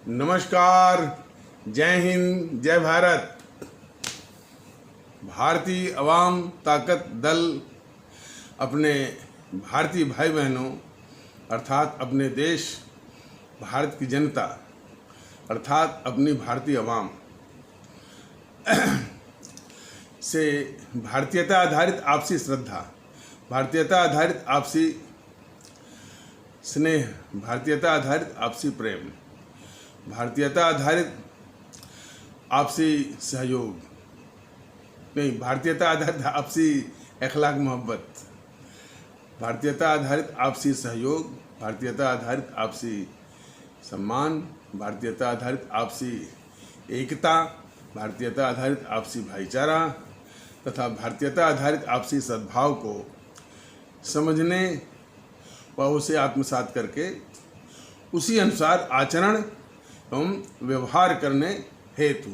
नमस्कार, जय हिंद, जय भारत। भारतीय अवाम ताकत दल अपने भारतीय भाई बहनों अर्थात अपने देश भारत की जनता अर्थात अपनी भारतीय अवाम से भारतीयता आधारित आपसी श्रद्धा, भारतीयता आधारित आपसी स्नेह, भारतीयता आधारित आपसी प्रेम, भारतीयता आधारित आपसी सहयोग नहीं, भारतीयता आधारित आपसी अखलाक मोहब्बत, भारतीयता आधारित आपसी सहयोग, भारतीयता आधारित आपसी सम्मान, भारतीयता आधारित आपसी एकता, भारतीयता आधारित आपसी भाईचारा तथा भारतीयता आधारित आपसी सद्भाव को समझने व उसे आत्मसात करके उसी अनुसार आचरण एवं व्यवहार करने हेतु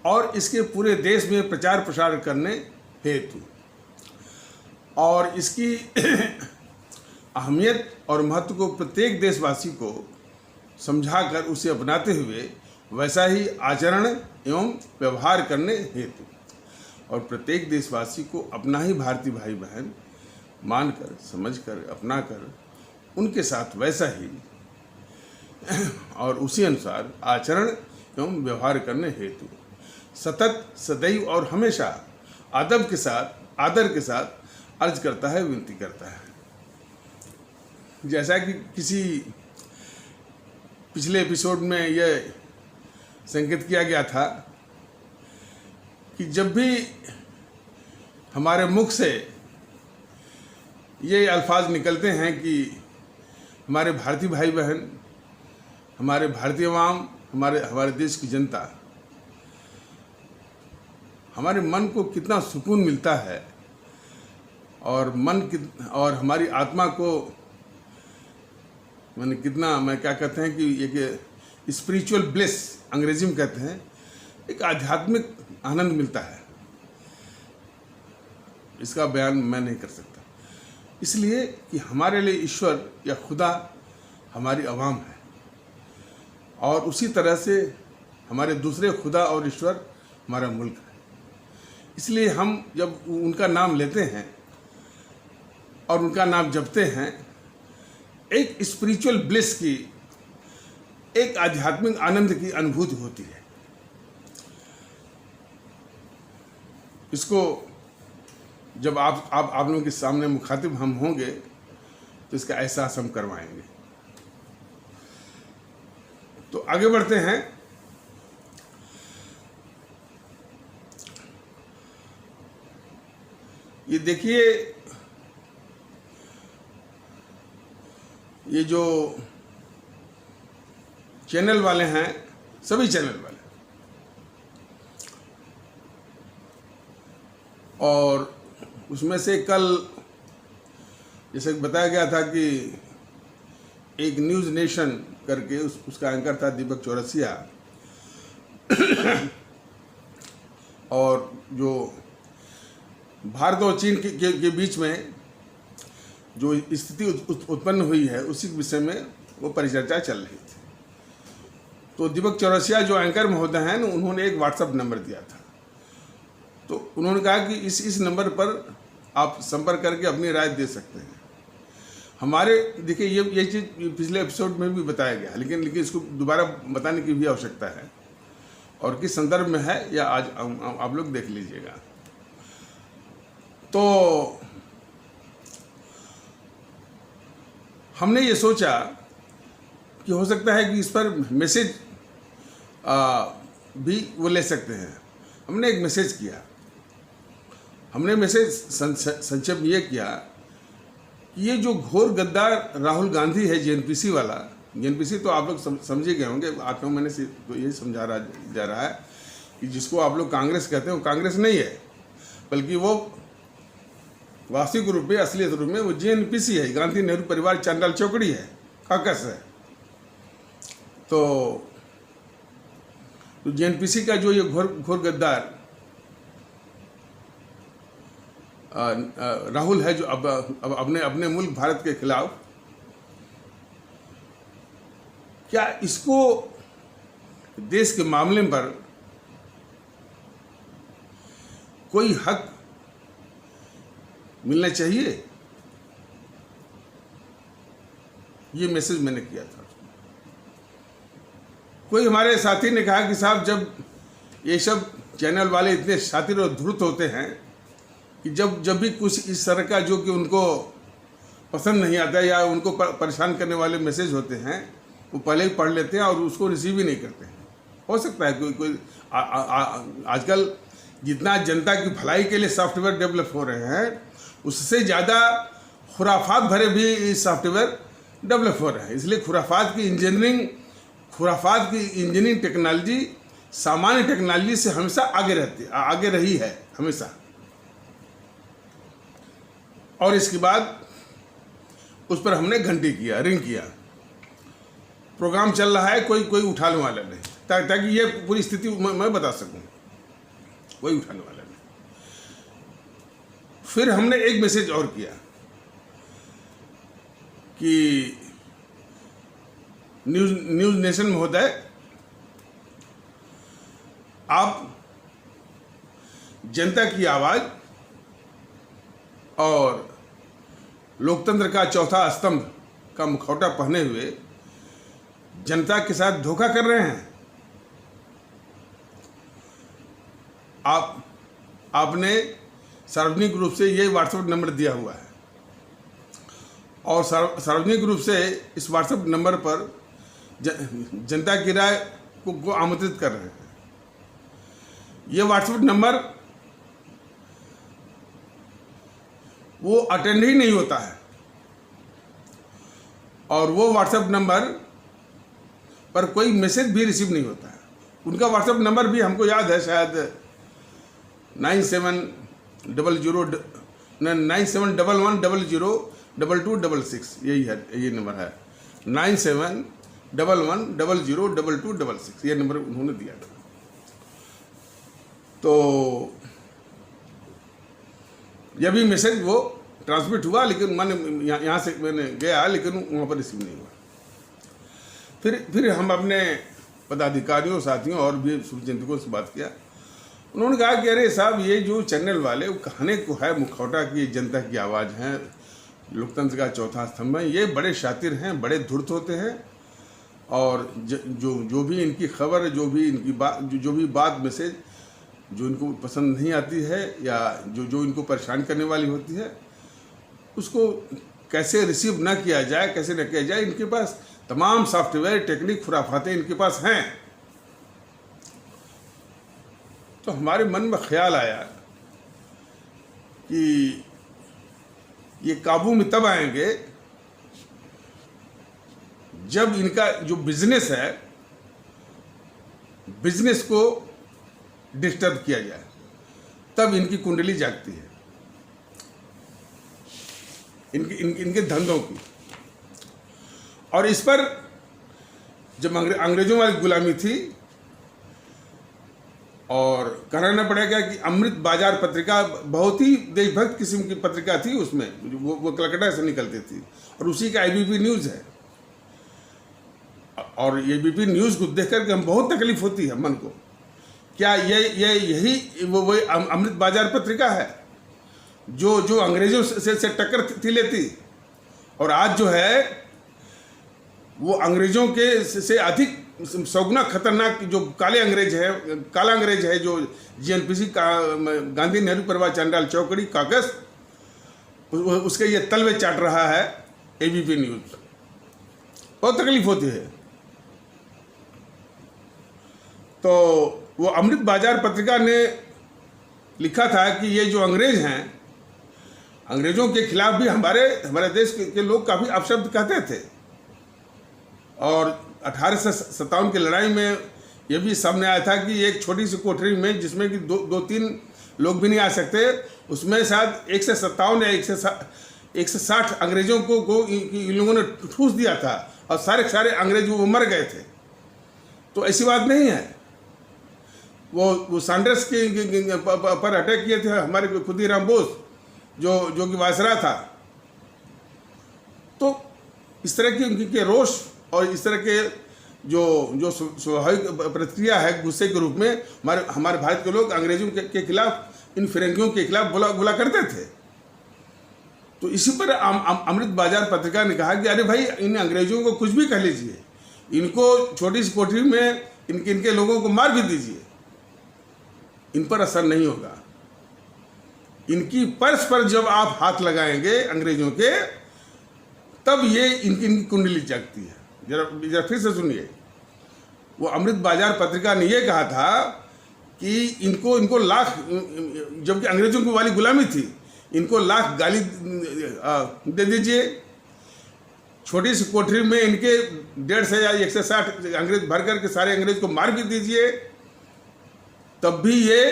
और इसके पूरे देश में प्रचार प्रसार करने हेतु और इसकी अहमियत और महत्व को प्रत्येक देशवासी को समझाकर उसे अपनाते हुए वैसा ही आचरण एवं व्यवहार करने हेतु और प्रत्येक देशवासी को अपना ही भारतीय भाई बहन मानकर, समझकर, अपनाकर उनके साथ वैसा ही और उसी अनुसार आचरण एवं व्यवहार करने हेतु सतत, सदैव और हमेशा अदब के साथ, आदर के साथ अर्ज करता है, विनती करता है। जैसा कि किसी पिछले एपिसोड में यह संकेत किया गया था कि जब भी हमारे मुख से ये अल्फाज निकलते हैं कि हमारे भारतीय भाई बहन, हमारे भारतीय अवाम, हमारे देश की जनता, हमारे मन को कितना सुकून मिलता है और और हमारी आत्मा को क्या कहते हैं कि एक स्पिरिचुअल ब्लिस अंग्रेजी में कहते हैं, एक आध्यात्मिक आनंद मिलता है। इसका बयान मैं नहीं कर सकता, इसलिए कि हमारे लिए ईश्वर या खुदा हमारी अवाम है और उसी तरह से हमारे दूसरे खुदा और ईश्वर हमारा मुल्क है। इसलिए हम जब उनका नाम लेते हैं और उनका नाम जपते हैं, एक स्पिरिचुअल ब्लिस की, एक आध्यात्मिक आनंद की अनुभूति होती है। इसको जब आप लोगों के सामने मुखातिब हम होंगे तो इसका एहसास हम करवाएंगे। तो आगे बढ़ते हैं। ये देखिए, ये जो चैनल वाले हैं, सभी चैनल वाले, और उसमें से कल जैसे बताया गया था कि एक न्यूज़ नेशन करके उसका एंकर था दीपक चौरसिया, और जो भारत और चीन के बीच में जो स्थिति उत्पन्न हुई है उसी विषय में वो परिचर्चा चल रही थी। तो दीपक चौरसिया जो एंकर महोदय हैं, उन्होंने एक व्हाट्सएप नंबर दिया था। तो उन्होंने कहा कि इस नंबर पर आप संपर्क करके अपनी राय दे सकते हैं। हमारे देखिए, ये चीज़ पिछले एपिसोड में भी बताया गया, लेकिन इसको दोबारा बताने की भी आवश्यकता है और किस संदर्भ में है या आज आप लोग देख लीजिएगा। तो हमने ये सोचा कि हो सकता है कि इस पर मैसेज भी वो ले सकते हैं। हमने एक मैसेज किया। हमने मैसेज संक्षेप में ये किया कि ये जो घोर गद्दार राहुल गांधी है, जेएनपीसी वाला, जेएनपीसी तो आप लोग समझे गए होंगे। आप लोग मैंने तो ये समझा जा रहा है कि जिसको आप लोग कांग्रेस कहते हैं वो कांग्रेस नहीं है, बल्कि वो वास्तविक रूप में, असलियत रूप में वो जेएनपीसी है, गांधी नेहरू परिवार चांडाल चौकड़ी है, काकस है। तो जेएनपीसी का जो ये घोर गद्दार राहुल है, जो अब अपने मुल्क भारत के खिलाफ क्या इसको देश के मामले पर कोई हक मिलना चाहिए? ये मैसेज मैंने किया था। कोई हमारे साथी ने कहा कि साहब, जब ये सब चैनल वाले इतने शातिर और धूर्त होते हैं कि जब भी कुछ इस तरह का जो कि उनको पसंद नहीं आता या उनको परेशान करने वाले मैसेज होते हैं, वो पहले ही पढ़ लेते हैं और उसको रिसीव ही नहीं करते हैं। हो सकता है कोई आजकल जितना जनता की भलाई के लिए सॉफ्टवेयर डेवलप हो रहे हैं, उससे ज़्यादा खुराफात भरे भी सॉफ्टवेयर डेवलप हो रहे हैं। इसलिए खुराफात की इंजीनियरिंग टेक्नोलॉजी सामान्य टेक्नोलॉजी से हमेशा आगे रही है हमेशा। और इसके बाद उस पर हमने घंटी किया, रिंग किया, प्रोग्राम चल रहा है, कोई उठाने वाला नहीं, ताकि ये पूरी स्थिति मैं बता सकूं, कोई उठाने वाला नहीं। फिर हमने एक मैसेज और किया कि न्यूज़ नेशन महोदय, आप जनता की आवाज़ और लोकतंत्र का चौथा स्तंभ का मुखौटा पहने हुए जनता के साथ धोखा कर रहे हैं। आपने सार्वजनिक रूप से ये व्हाट्सएप नंबर दिया हुआ है और सार्वजनिक रूप से इस व्हाट्सएप नंबर पर जनता की राय को आमंत्रित कर रहे हैं। ये व्हाट्सएप नंबर वो अटेंड ही नहीं होता है और वो व्हाट्सएप नंबर पर कोई मैसेज भी रिसीव नहीं होता है। उनका व्हाट्सएप नंबर भी हमको याद है, शायद 9711002266, यही है, ये नंबर है 9711002266, ये नंबर उन्होंने दिया था। तो यह भी मैसेज वो ट्रांसमिट हुआ, लेकिन मैंने यहाँ से मैंने गया, लेकिन वहाँ पर रिसीव नहीं हुआ। फिर हम अपने पदाधिकारियों, साथियों और भी शुभचिंतकों से बात किया। उन्होंने कहा कि अरे साहब, ये जो चैनल वाले वो कहने को है मुखौटा की जनता की आवाज़ है, लोकतंत्र का चौथा स्तंभ है, ये बड़े शातिर हैं, बड़े धूर्त होते हैं और जो भी इनकी खबर, जो भी इनकी बात, जो भी बात मैसेज जो इनको पसंद नहीं आती है या जो इनको परेशान करने वाली होती है, उसको कैसे रिसीव ना किया जाए, कैसे न किया जाए, इनके पास तमाम सॉफ्टवेयर, टेक्निक, खुराफातें इनके पास हैं। तो हमारे मन में ख्याल आया कि ये काबू में तब आएंगे जब इनका जो बिजनेस है, बिजनेस को डिस्टर्ब किया जाए, तब इनकी कुंडली जागती है, इनके धंधों की। और इस पर जब अंग्रेजों वाली गुलामी थी, और कहना पड़ेगा कि अमृत बाजार पत्रिका बहुत ही देशभक्त किस्म की पत्रिका थी, उसमें वो कलकत्ता से निकलती थी और उसी का एबीपी न्यूज़ है। और एबीपी न्यूज़ को देख करके हम बहुत तकलीफ होती है मन को, क्या यही वो अमृत बाजार पत्रिका है जो अंग्रेजों से टक्कर थी लेती, और आज जो है वो अंग्रेजों के से अधिक सौगुना खतरनाक जो काला अंग्रेज है जो जीएनपीसी का गांधी नेहरू परिवार चंडाल चौकड़ी कागज, उसके ये तलवे चाट रहा है एबीपी न्यूज़। बहुत तकलीफ होती है। तो वो अमृत बाजार पत्रिका ने लिखा था कि ये जो अंग्रेज हैं, अंग्रेजों के खिलाफ भी हमारे देश के लोग काफ़ी अपशब्द कहते थे। और 1857 की लड़ाई में ये भी सामने आया था कि एक छोटी सी कोठरी में, जिसमें कि दो तीन लोग भी नहीं आ सकते, उसमें शायद 157 या 160 अंग्रेजों को इन लोगों ने ठूस दिया था और सारे अंग्रेज वो मर गए थे। तो ऐसी बात नहीं है। वो सैंडर्स के पर अटैक किए थे हमारे खुदीराम बोस, जो कि वायसराय था। तो इस तरह के उनके रोष और इस तरह के जो जो स्वाभाविक प्रतिक्रिया है गुस्से के रूप में हमारे भारत के लोग अंग्रेजों के खिलाफ, इन फिरंगियों के खिलाफ बोला करते थे। तो इसी पर अमृत बाजार पत्रिका ने कहा कि अरे भाई, इन अंग्रेजों को कुछ भी कह लीजिए, इनको छोटी सी कोठरी में इनके लोगों को मार भी दीजिए, इन पर असर नहीं होगा। इनकी पर्स पर जब आप हाथ लगाएंगे अंग्रेजों के, तब ये इनकी कुंडली जागती है। जरा फिर से सुनिए, वो अमृत बाजार पत्रिका ने ये कहा था कि इनको लाख, जबकि अंग्रेजों की वाली गुलामी थी, इनको लाख गाली दे दीजिए, छोटी सी कोठरी में इनके 150 या 160 अंग्रेज भर करके सारे अंग्रेज को मार भी दीजिए, तब भी ये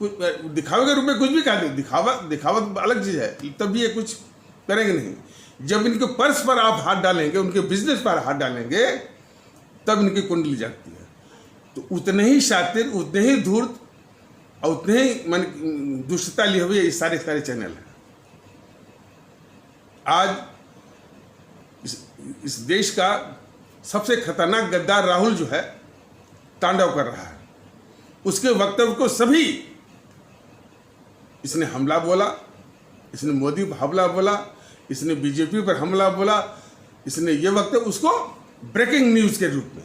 दिखावे के रूप में कुछ भी कहा दे, दिखावा अलग चीज़ है, तब भी ये कुछ करेंगे नहीं। जब इनके पर्स पर आप हाथ डालेंगे, उनके बिजनेस पर हाथ डालेंगे, तब इनकी कुंडली जागती है। तो उतने ही शातिर, उतने ही धूर्त और उतने ही मन दुष्टता लिए हुए ये सारे चैनल हैं। आज इस देश का सबसे खतरनाक गद्दार राहुल जो है तांडव कर रहा है। उसके वक्तव्य को सभी, इसने हमला बोला, इसने मोदी पर हमला बोला, इसने बीजेपी पर हमला बोला, इसने ये वक्तव्य उसको ब्रेकिंग न्यूज के रूप में,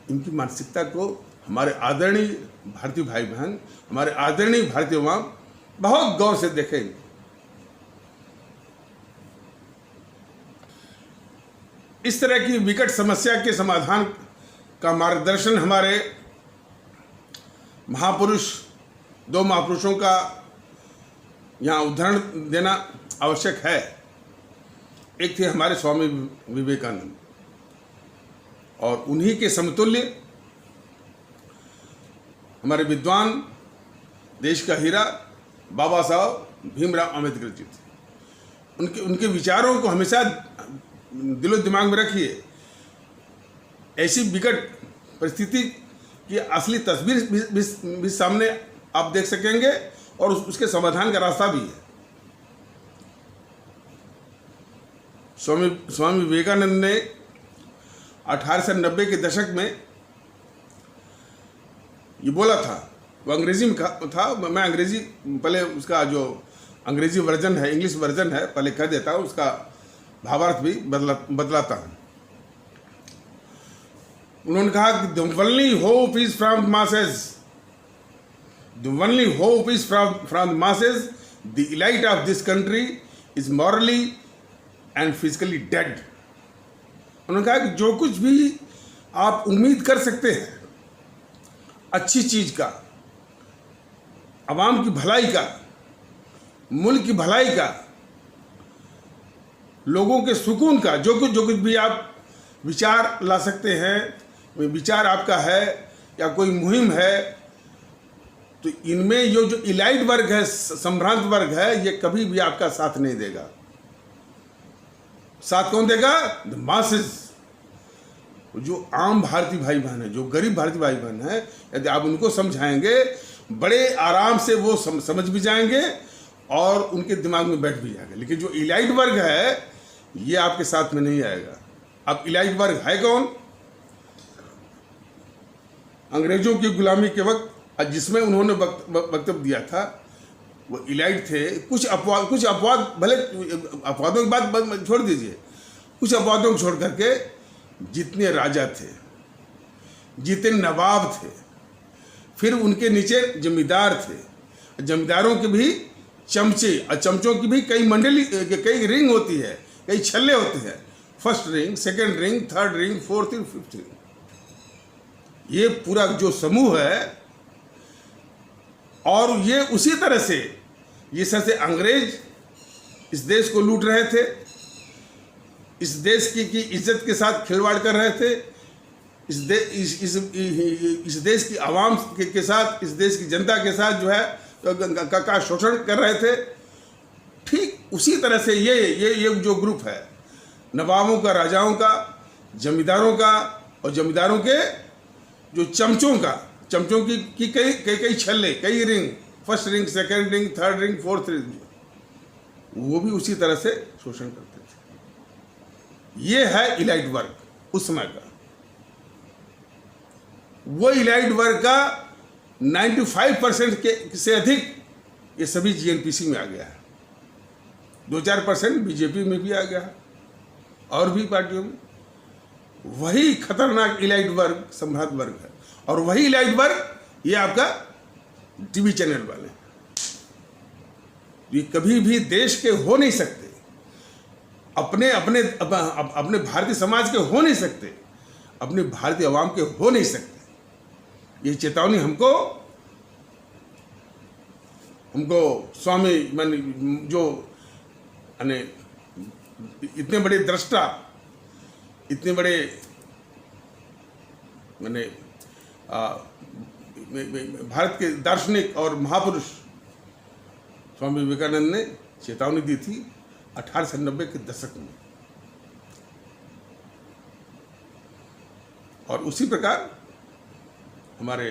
इनकी मानसिकता को हमारे आदरणीय भारतीय भाई बहन, हमारे आदरणीय भारतीय अवाम बहुत गौर से देखेंगे। इस तरह की विकट समस्या के समाधान का मार्गदर्शन हमारे महापुरुष, 2 महापुरुषों का यहाँ उदाहरण देना आवश्यक है। एक थे हमारे स्वामी विवेकानंद, और उन्हीं के समतुल्य हमारे विद्वान, देश का हीरा बाबा साहब भीमराव अम्बेडकर जी थे। उनके विचारों को हमेशा दिलो दिमाग में रखिए। ऐसी विकट परिस्थिति की असली तस्वीर भी सामने आप देख सकेंगे, और उसके समाधान का रास्ता भी है। स्वामी विवेकानंद ने 1890 के दशक में ये बोला था, वो अंग्रेजी में था। मैं अंग्रेजी पहले उसका जो अंग्रेजी वर्जन है, इंग्लिश वर्जन है, पहले कह देता हूँ, उसका भावार्थ भी बदलाता हूँ। उन्होंने कहा कि the only hope is from masses, the only hope is from the masses, the elite of this country is morally and physically dead. उन्होंने कहा कि जो कुछ भी आप उम्मीद कर सकते हैं अच्छी चीज का, आवाम की भलाई का, मुल्क की भलाई का, लोगों के सुकून का, जो कुछ भी आप विचार ला सकते हैं, विचार आपका है या कोई मुहिम है, तो इनमें ये जो इलाइट वर्ग है, संभ्रांत वर्ग है, ये कभी भी आपका साथ नहीं देगा। साथ कौन देगा? The masses. जो आम भारतीय भाई बहन है, जो गरीब भारतीय भाई बहन है, यदि आप उनको समझाएंगे, बड़े आराम से वो समझ भी जाएंगे और उनके दिमाग में बैठ भी जाएगा। लेकिन जो इलाइट वर्ग है, ये आपके साथ में नहीं आएगा। अब इलाइट वर्ग है कौन? अंग्रेजों की गुलामी के वक्त जिसमें उन्होंने वक्तव्य दिया था, वो इलाइट थे। कुछ अपवाद, भले अपवादों की बात छोड़ दीजिए, कुछ अपवादों को छोड़ करके जितने राजा थे, जितने नवाब थे, फिर उनके नीचे जमींदार थे, जमींदारों के भी चमचे, और चमचों की भी कई मंडली, कई रिंग होती है, कई छल्ले होते हैं। First ring, second ring, third ring, fourth ring, fifth ring. ये पूरा जो समूह है, और ये उसी तरह से जिस तरह से अंग्रेज इस देश को लूट रहे थे, इस देश की इज्जत के साथ खिलवाड़ कर रहे थे, इस देश की आवाम के साथ, इस देश की जनता के साथ जो है का शोषण कर रहे थे, ठीक उसी तरह से ये जो ग्रुप है, नवाबों का, राजाओं का, जमींदारों का, और जमींदारों के जो चमचों की कई छल्ले, कई ring, first ring, second ring, third ring, fourth ring, वो भी उसी तरह से शोषण करते थे। ये है इलाइट वर्ग उस समय का। वो इलाइट वर्ग का 95% के से अधिक ये सभी जीएनपीसी में आ गया है। 2-4% बीजेपी में भी आ गया है और भी पार्टियों में। वही खतरनाक इलाइट वर्ग संभ्रांत वर्ग है, और वही इलाइट वर्ग ये आपका टीवी चैनल वाले। ये कभी भी देश के हो नहीं सकते, अपने अपने अपने भारतीय समाज के हो नहीं सकते, अपने भारतीय आवाम के हो नहीं सकते। ये चेतावनी हमको स्वामी मान जो इतने बड़े दृष्टा, इतने बड़े भारत के दार्शनिक और महापुरुष स्वामी विवेकानंद ने चेतावनी दी थी 1890 के दशक में। और उसी प्रकार हमारे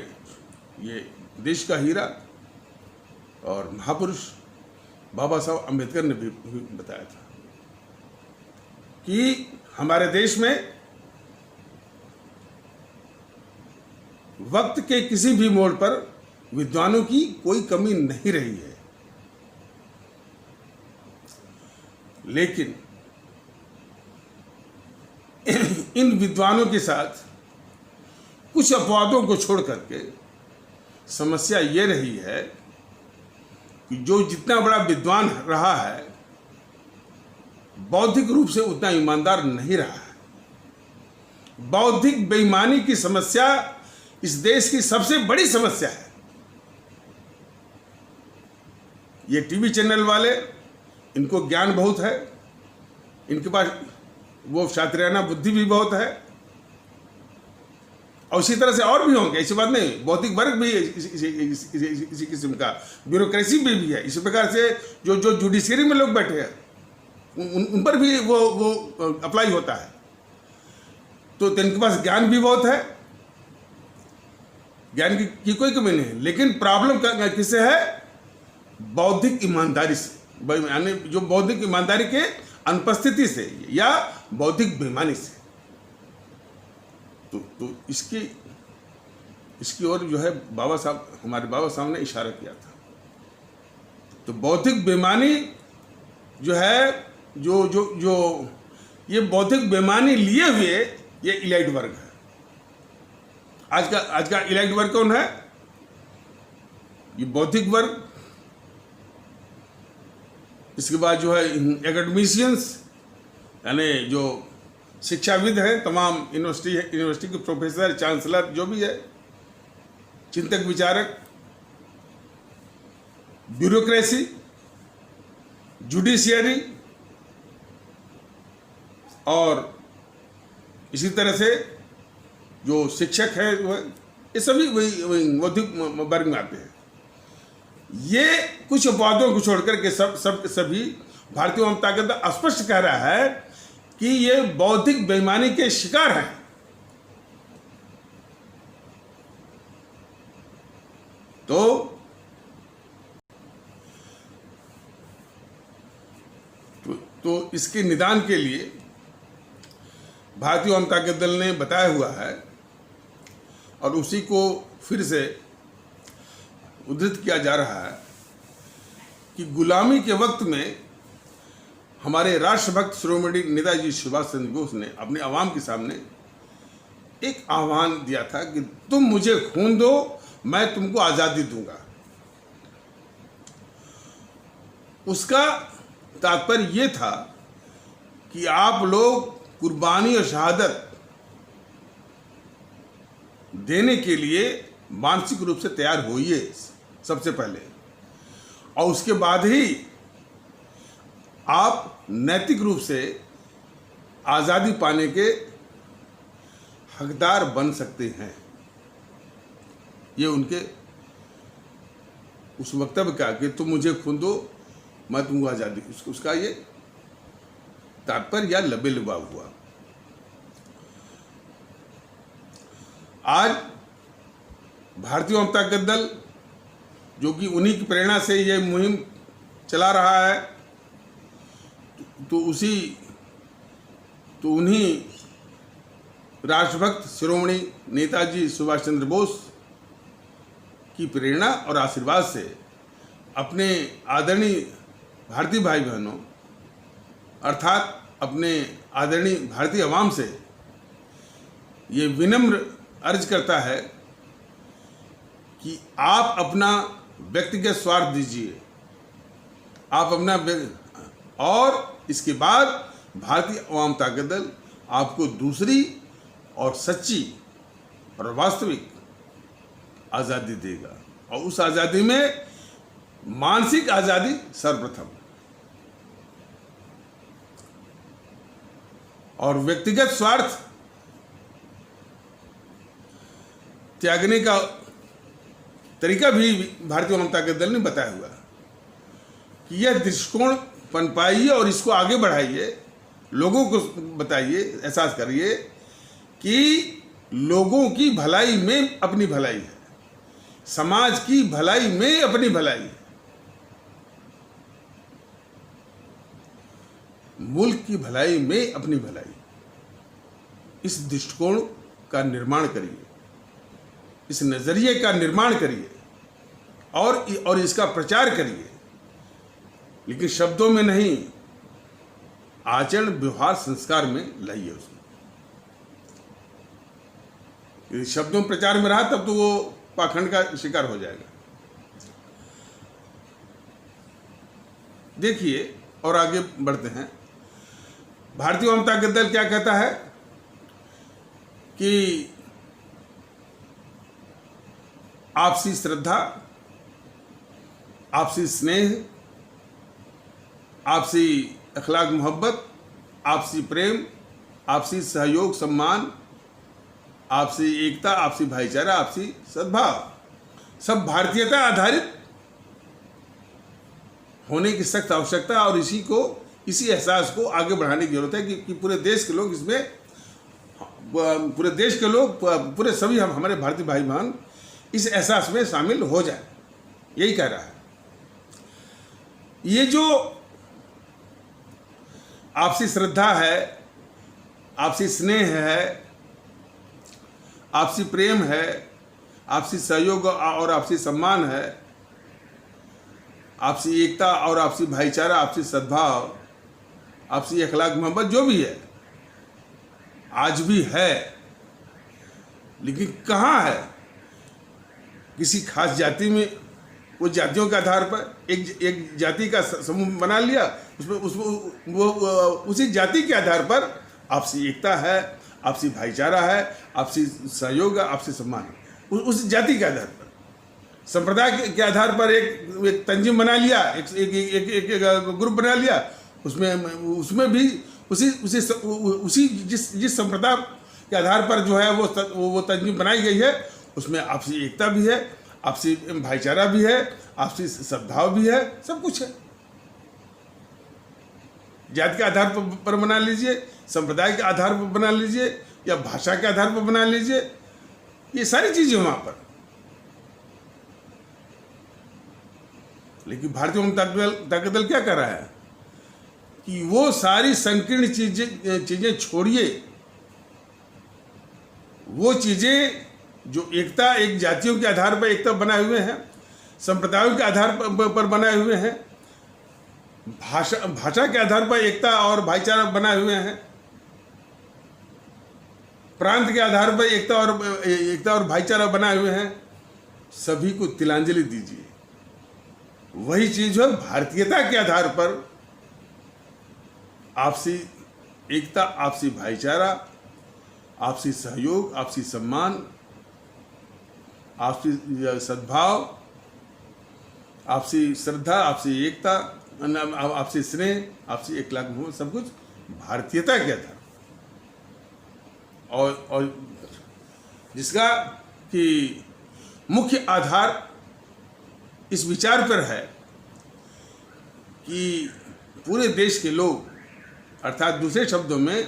ये देश का हीरा और महापुरुष बाबा साहब अम्बेडकर ने भी बताया था कि हमारे देश में वक्त के किसी भी मोड़ पर विद्वानों की कोई कमी नहीं रही है, लेकिन इन विद्वानों के साथ कुछ अपवादों को छोड़ करके समस्या ये रही है कि जो जितना बड़ा विद्वान रहा है, बौद्धिक रूप से उतना ईमानदार नहीं रहा है। बौद्धिक बेईमानी की समस्या इस देश की सबसे बड़ी समस्या है। ये टीवी चैनल वाले, इनको ज्ञान बहुत है, इनके पास वो शास्त्रीयाना बुद्धि भी बहुत है, और इसी तरह से और भी होंगे, ऐसी बात नहीं। बौद्धिक वर्ग भी इसी किस्म का, ब्यूरोक्रेसी भी है। इसी प्रकार से जो जुडिशरी में लोग बैठे हैं उन पर भी वो अप्लाई होता है। तो इनके पास ज्ञान भी बहुत है, ज्ञान की कोई कमी नहीं है, लेकिन प्रॉब्लम किससे है? बौद्धिक ईमानदारी से, यानी जो बौद्धिक ईमानदारी के अनुपस्थिति से या बौद्धिक बेईमानी से। तो इसकी ओर जो है हमारे बाबा साहब ने इशारा किया था। तो बौद्धिक बेईमानी जो है, जो ये बौद्धिक बेईमानी लिए हुए ये इलाइट वर्ग है। आज का इलाइट वर्ग कौन है? ये बौद्धिक वर्ग। इसके बाद जो है एकेडमिशियंस, यानी जो शिक्षाविद हैं, तमाम यूनिवर्सिटी के प्रोफेसर, चांसलर, जो भी है, चिंतक विचारक, ब्यूरोक्रेसी, जुडिशियरी, और इसी तरह से जो शिक्षक है ये सभी वही बौद्धिक वर्ग में आते हैं। ये कुछ अपवादों को छोड़कर के सभी भारतीय जनता दल स्पष्ट कह रहा है कि ये बौद्धिक बेईमानी के शिकार हैं। तो इसके निदान के लिए भारतीय जनता दल ने बताया हुआ है, और उसी को फिर से उद्धृत किया जा रहा है कि गुलामी के वक्त में हमारे राष्ट्रभक्त शिरोमणि नेताजी सुभाष चंद्र बोस ने अपने आवाम के सामने एक आह्वान दिया था कि तुम मुझे खून दो, मैं तुमको आज़ादी दूंगा। उसका तात्पर्य ये था कि आप लोग कुर्बानी और शहादत देने के लिए मानसिक रूप से तैयार होइए सबसे पहले, और उसके बाद ही आप नैतिक रूप से आज़ादी पाने के हकदार बन सकते हैं। ये उनके उस वक्तव्य का कि तुम मुझे खून दो, मैं तुमको आज़ादी, उसका ये तात्पर्य या लबे लुभाव हुआ। आज भारतीय जनता दल, जो कि उन्हीं की प्रेरणा से ये मुहिम चला रहा है, तो उसी तो उन्हीं राष्ट्रभक्त शिरोमणि नेताजी सुभाष चंद्र बोस की प्रेरणा और आशीर्वाद से अपने आदरणीय भारतीय भाई बहनों अर्थात अपने आदरणीय भारतीय आवाम से ये विनम्र अर्ज करता है कि आप अपना व्यक्तिगत स्वार्थ दीजिए, आप अपना और इसके बाद भारतीय अवाम ताकत दल आपको दूसरी और सच्ची और वास्तविक आज़ादी देगा, और उस आज़ादी में मानसिक आज़ादी सर्वप्रथम, और व्यक्तिगत स्वार्थ त्यागने का तरीका भी भारतीय अवाम ताकत दल ने बताया हुआ कि यह दृष्टिकोण पनपाइए और इसको आगे बढ़ाइए, लोगों को बताइए, एहसास करिए कि लोगों की भलाई में अपनी भलाई है, समाज की भलाई में अपनी भलाई है, मुल्क की भलाई में अपनी भलाई। इस दृष्टिकोण का निर्माण करिए, इस नजरिए का निर्माण करिए और इसका प्रचार करिए, लेकिन शब्दों में नहीं, आचरण व्यवहार संस्कार में लाइए उसको। यदि शब्दों में प्रचार में रहा तब तो वो पाखंड का शिकार हो जाएगा। देखिए और आगे बढ़ते हैं। भारतीय अवाम ताकत दल क्या कहता है कि आपसी श्रद्धा, आपसी स्नेह, आपसी अखलाक मोहब्बत, आपसी प्रेम, आपसी सहयोग सम्मान, आपसी एकता, आपसी भाईचारा, आपसी सद्भाव, सब भारतीयता आधारित होने की सख्त आवश्यकता, और इसी एहसास को आगे बढ़ाने की जरूरत है कि पूरे देश के लोग इसमें, पूरे देश के लोग, पूरे सभी हमारे भारतीय भाई बहन इस एहसास में शामिल हो जाए। यही कह रहा है। ये जो आपसी श्रद्धा है, आपसी स्नेह है, आपसी प्रेम है, आपसी सहयोग और आपसी सम्मान है, आपसी एकता और आपसी भाईचारा, आपसी सद्भाव, आपसी अखलाक मोहब्बत, जो भी है आज भी है, लेकिन कहाँ है? किसी खास जाति में, वो जातियों के आधार पर एक जाति का समूह बना लिया, उसमें वो उसी जाति के आधार पर आपसी एकता है, आपसी भाईचारा है, आपसी सहयोग, आपसी सम्मान है। उस जाति के आधार पर, संप्रदाय के आधार पर एक तंजीम बना लिया, एक ग्रुप बना लिया, उसमें भी उसी जिस संप्रदाय के आधार पर जो है वो तंजीम बनाई गई है, उसमें आपसी एकता भी है, आपसी भाईचारा भी है, आपसी सद्भाव भी है, सब कुछ है। जाति के आधार पर बना लीजिए, संप्रदाय के आधार पर बना लीजिए, या भाषा के आधार पर बना लीजिए, ये सारी चीजें वहां पर। लेकिन भारतीय ताकत दल क्या कर रहा है कि वो सारी संकीर्ण चीजें छोड़िए, वो चीजें जो एकता, एक जातियों के आधार पर एकता बनाए हुए हैं, संप्रदायों के आधार पर बनाए हुए हैं, भाषा के आधार पर एकता और भाईचारा बनाए हुए हैं, प्रांत के आधार पर एकता और भाईचारा बनाए हुए हैं, सभी को तिलांजलि दीजिए। वही चीज है भारतीयता के आधार पर आपसी एकता, आपसी भाईचारा, आपसी सहयोग, आपसी सम्मान, आपसी सद्भाव, आपसी श्रद्धा, आपसी एकता, आपसी स्नेह, आपसी अखलाक मोहब्बत, सब कुछ भारतीयता के आधार, और जिसका कि मुख्य आधार इस विचार पर है कि पूरे देश के लोग, अर्थात दूसरे शब्दों में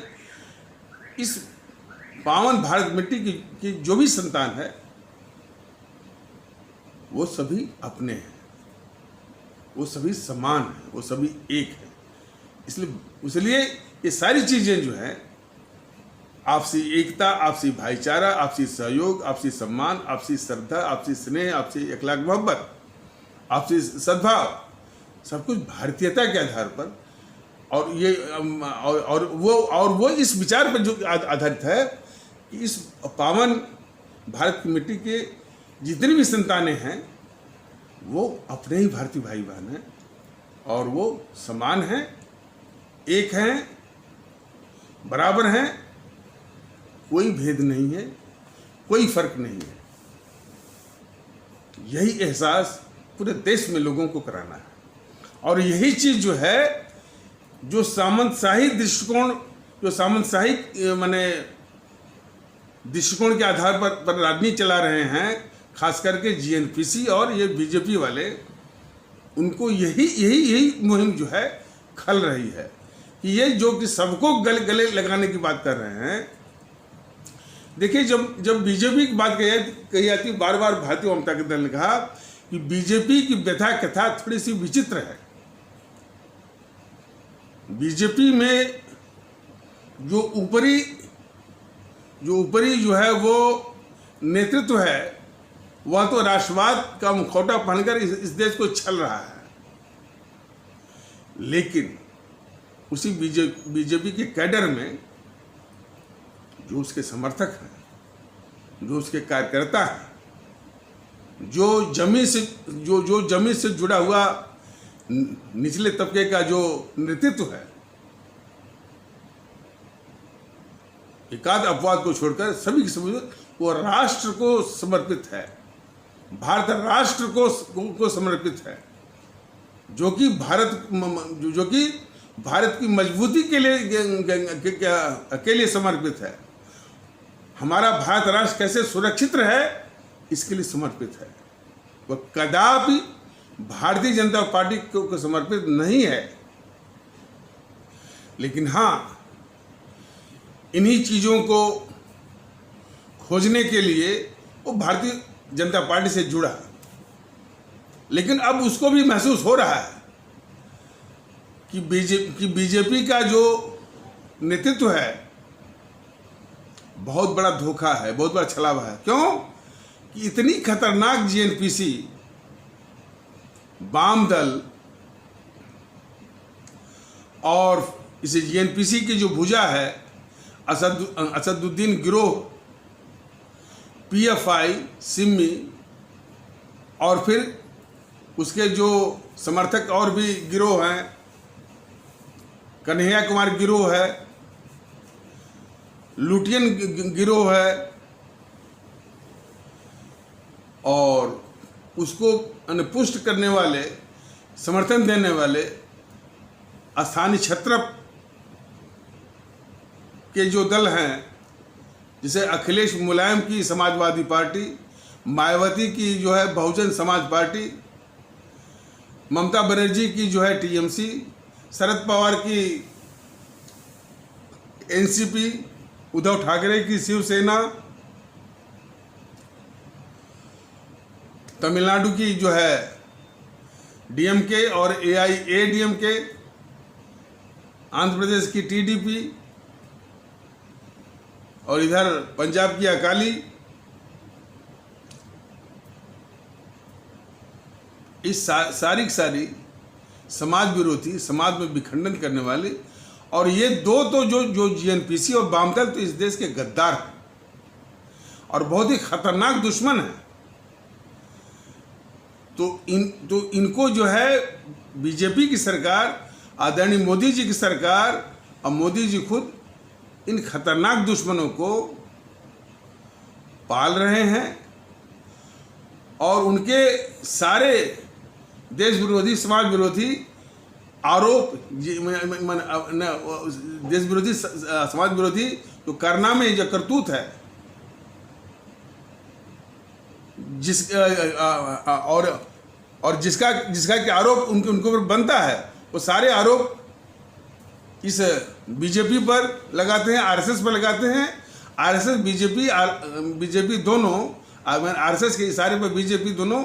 इस पावन भारत मिट्टी की जो भी संतान है, वो सभी अपने हैं, वो सभी समान हैं, वो सभी एक हैं। इसलिए ये सारी चीजें जो हैं आपसी एकता, आपसी भाईचारा, आपसी सहयोग, आपसी सम्मान, आपसी श्रद्धा, आपसी स्नेह, आपसी अखलाक मोहब्बत, आपसी सद्भाव, सब कुछ भारतीयता के आधार पर। और ये और वो इस विचार पर जो आधारित है कि इस पावन भारत की मिट्टी के जितनी भी संतानें हैं वो अपने ही भारतीय भाई बहन हैं और वो समान हैं, एक हैं, बराबर हैं, कोई भेद नहीं है, कोई फर्क नहीं है। यही एहसास पूरे देश में लोगों को कराना है और यही चीज जो है, जो सामंतशाही दृष्टिकोण, जो सामंतशाही माने दृष्टिकोण के आधार पर राजनीति चला रहे हैं, खास करके जीएनपीसी और ये बीजेपी वाले, उनको यही मुहिम जो है खल रही है कि ये जो कि सबको गले लगाने की बात कर रहे हैं। देखिए, जब बीजेपी की बात कही जाती है, बार बार भारतीय जनता दल ने कहा कि बीजेपी की व्यथा कथा थोड़ी सी विचित्र है। बीजेपी में जो ऊपरी जो है वो नेतृत्व है, वह तो राष्ट्रवाद का मुखौटा पहनकर इस देश को छल रहा है, लेकिन उसी बीजेपी के कैडर में जो उसके समर्थक हैं, जो उसके कार्यकर्ता हैं, जो जमीन से जुड़ा हुआ निचले तबके का जो नेतृत्व है, एकाध अपवाद को छोड़कर सभी के सभी वो राष्ट्र को समर्पित है, भारत राष्ट्र को समर्पित है, जो कि भारत की मजबूती के लिए समर्पित है। हमारा भारत राष्ट्र कैसे सुरक्षित रहे इसके लिए समर्पित है। वह कदापि भारतीय जनता पार्टी को समर्पित नहीं है। लेकिन हाँ, इन्हीं चीज़ों को खोजने के लिए वो भारतीय जनता पार्टी से जुड़ा, लेकिन अब उसको भी महसूस हो रहा है कि बीजेपी का जो नेतृत्व है बहुत बड़ा धोखा है, बहुत बड़ा छलावा है। क्यों कि इतनी खतरनाक जीएनपीसी, वाम दल और इसे जीएनपीसी की जो भुजा है असदुद्दीन गिरोह, पीएफआई, सिमी और फिर उसके जो समर्थक और भी गिरोह हैं, कन्हैया कुमार गिरोह है, लुटियन गिरोह है और उसको पुष्ट करने वाले, समर्थन देने वाले स्थानीय क्षत्रप के जो दल हैं, जैसे अखिलेश मुलायम की समाजवादी पार्टी, मायावती की जो है बहुजन समाज पार्टी, ममता बनर्जी की जो है टीएमसी, शरद पवार की एनसीपी, उद्धव ठाकरे की शिवसेना, तमिलनाडु की जो है डीएमके और एआईएडीएमके, आंध्र प्रदेश की टीडीपी और इधर पंजाब की अकाली, इस सारी समाज विरोधी, समाज में विखंडन करने वाले, और ये दो तो जो जीएनपीसी और वामदल तो इस देश के गद्दार हैं और बहुत ही खतरनाक दुश्मन हैं। तो इनको जो है बीजेपी की सरकार, आदरणीय मोदी जी की सरकार और मोदी जी खुद इन खतरनाक दुश्मनों को पाल रहे हैं और उनके सारे देश विरोधी, समाज विरोधी आरोप, देश विरोधी, समाज विरोधी जो कारनामे, जो करतूत है, और जिसका कि आरोप उनके ऊपर बनता है, वो सारे आरोप इस बीजेपी पर लगाते हैं, आरएसएस पर लगाते हैं। आरएसएस बीजेपी दोनों, आरएसएस के इशारे पर बीजेपी दोनों,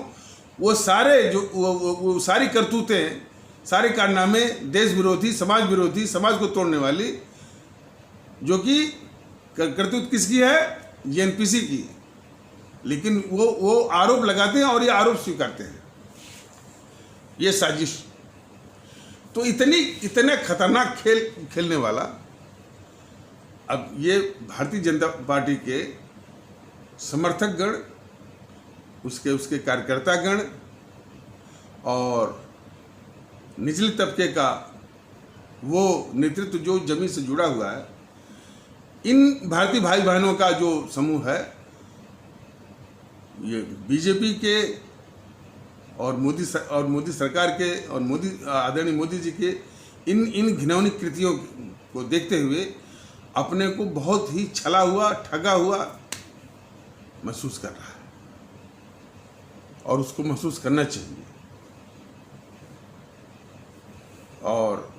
वो सारे वो सारी करतूतें, सारे कारनामे देश विरोधी, समाज को तोड़ने वाली, जो कि करतूत किसकी है? जेएनपीसी की। लेकिन वो आरोप लगाते हैं और ये आरोप स्वीकारते हैं, ये साजिश। तो इतने खतरनाक खेल खेलने वाला, अब ये भारतीय जनता पार्टी के समर्थक गण, उसके कार्यकर्ता गण और निचले तबके का वो नेतृत्व जो जमीन से जुड़ा हुआ है, इन भारतीय भाई बहनों का जो समूह है, ये बीजेपी के और मोदी सरकार के और आदरणीय मोदी जी के इन घिनौनी कृतियों को देखते हुए अपने को बहुत ही छला हुआ, ठगा हुआ महसूस कर रहा है, और उसको महसूस करना चाहिए। और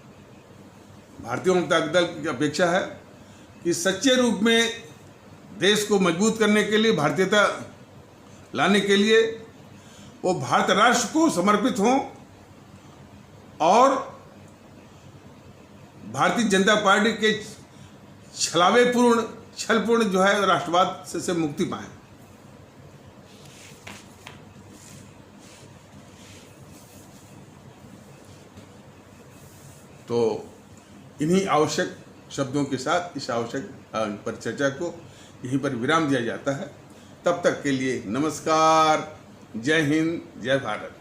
भारतीय जनता दल की अपेक्षा है कि सच्चे रूप में देश को मजबूत करने के लिए, भारतीयता लाने के लिए वो भारत राष्ट्र को समर्पित हों और भारतीय जनता पार्टी के छलपूर्ण जो है राष्ट्रवाद से मुक्ति पाएं। तो इन्हीं आवश्यक शब्दों के साथ इस आवश्यक परिचर्चा को यहीं पर विराम दिया जाता है। तब तक के लिए नमस्कार, जय हिंद, जय भारत।